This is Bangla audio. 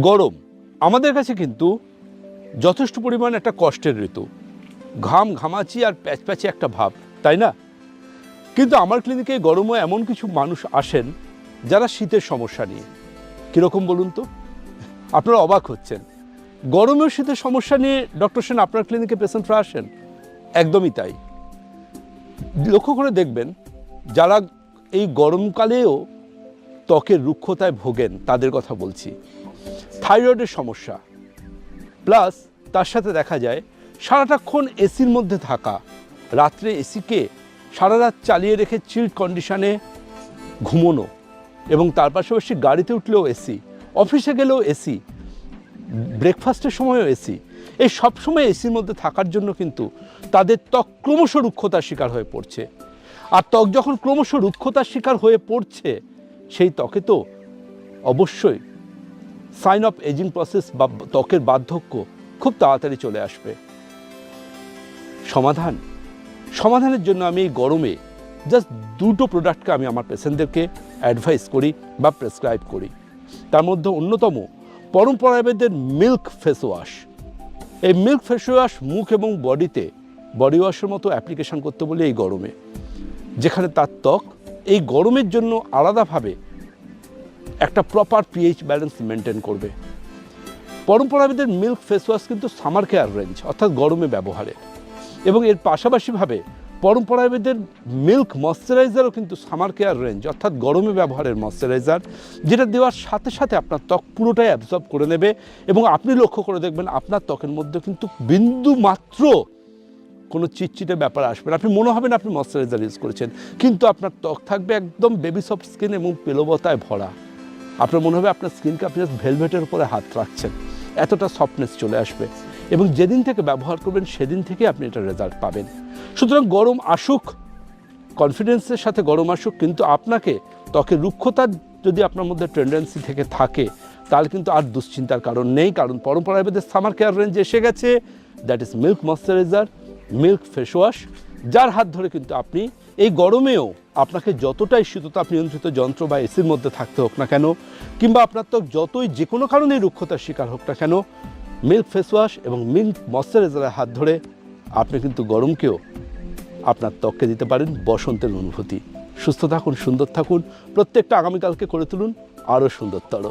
গরম আমাদের কাছে কিন্তু যথেষ্ট পরিমাণ একটা কষ্টের ঋতু, ঘাম ঘামাচি আর প্যাচপ্যাচে একটা ভাব, তাই না? কিন্তু আমার ক্লিনিকে গরমে এমন কিছু মানুষ আসেন যারা শীতের সমস্যা নিয়ে। কীরকম বলুন তো? আপনারা অবাক হচ্ছেন, গরমেও শীতের সমস্যা নিয়ে ডক্টর সেন আপনার ক্লিনিকে পেশেন্টরা আসেন? একদমই তাই। লক্ষ্য করে দেখবেন, যারা এই গরমকালেও ত্বকের রুক্ষতায় ভোগেন তাদের কথা বলছি। থাইরয়েডের সমস্যা প্লাস তার সাথে দেখা যায় সারাটাক্ষণ এসির মধ্যে থাকা, রাত্রে এসিকে সারা রাত চালিয়ে রেখে চিল্ড কন্ডিশনে ঘুমোনো, এবং তার পাশাপাশি গাড়িতে উঠলেও এসি, অফিসে গেলেও এসি, ব্রেকফাস্টের সময়ও এসি। এই সবসময় এসির মধ্যে থাকার জন্য কিন্তু তাদের ত্বক ক্রমশ রুক্ষতার শিকার হয়ে পড়ছে। আর ত্বক যখন ক্রমশ রুক্ষতার শিকার হয়ে পড়ছে, সেই ত্বকে তো অবশ্যই সাইন অফ এজিং প্রসেস বা ত্বকের বার্ধক্য খুব তাড়াতাড়ি চলে আসবে। সমাধানের জন্য আমি এই গরমে জাস্ট দুটো প্রোডাক্টকে আমি আমার পেশেন্টদেরকে অ্যাডভাইস করি বা প্রেসক্রাইব করি। তার মধ্যে অন্যতম পরম্পরা আয়ুর্বেদের মিল্ক ফেস ওয়াশ। এই মিল্ক ফেস ওয়াশ মুখ এবং বডিতে বডি ওয়াশের মতো অ্যাপ্লিকেশন করতে বলে এই গরমে, যেখানে তার ত্বক এই গরমের জন্য আলাদাভাবে একটা প্রপার পিএইচ ব্যালেন্স মেনটেন করবে। পরম্পরা আয়ুর্বেদের মিল্ক ফেস ওয়াশ কিন্তু সামার কেয়ার রেঞ্জ, অর্থাৎ গরমে ব্যবহারের, এবং এর পাশাপাশিভাবে পরম্পরা আয়ুর্বেদের মিল্ক ময়শ্চারাইজারও কিন্তু সামার কেয়ার রেঞ্জ, অর্থাৎ গরমে ব্যবহারের ময়শ্চারাইজার, যেটা দেওয়ার সাথে সাথে আপনার ত্বক পুরোটাই অ্যাবজর্ব করে নেবে। এবং আপনি লক্ষ্য করে দেখবেন আপনার ত্বকের মধ্যে কিন্তু বিন্দু মাত্র কোনো চিটচিটে ব্যাপার আসবে না। আপনি মনে হবে না আপনি ময়শ্চারাইজার ইউজ করেছেন, কিন্তু আপনার ত্বক থাকবে একদম বেবি সফট স্কিন এবং পেলবতায় ভরা। আপনার মনে হবে আপনার স্কিনকে আপনি জাস্ট ভেলভেটের উপরে হাত রাখছেন, এতটা সফটনেস চলে আসবে। এবং যেদিন থেকে ব্যবহার করবেন সেদিন থেকে আপনি এটা রেজাল্ট পাবেন। সুতরাং গরম আসুক, কনফিডেন্সের সাথে গরম আসুক, কিন্তু আপনাকে ত্বকের রুক্ষতার যদি আপনার মধ্যে টেন্ডেন্সি থেকে থাকে, তাহলে কিন্তু আর দুশ্চিন্তার কারণ নেই। কারণ পরম্পরা আয়ুর্বেদের সামার কেয়ার রেঞ্জ এসে গেছে, that is milk moisturiser, milk face wash, যার হাত ধরে কিন্তু আপনি এই গরমেও আপনাকে যতটাই শীততাপ নিয়ন্ত্রিত যন্ত্র বা এসির মধ্যে থাকতে হোক না কেন, কিংবা আপনার ত্বক যতই যে কোনো কারণে রুক্ষতার শিকার হোক না কেন, মিল্ক ফেস ওয়াশ এবং মিল্ক ময়শ্চারাইজারের হাত ধরে আপনি কিন্তু গরমকেও আপনার ত্বককে দিতে পারেন বসন্তের অনুভূতি। সুস্থ থাকুন, সুন্দর থাকুন, প্রত্যেকটা আগামীকালকে করে তুলুন আরও সুন্দরতর।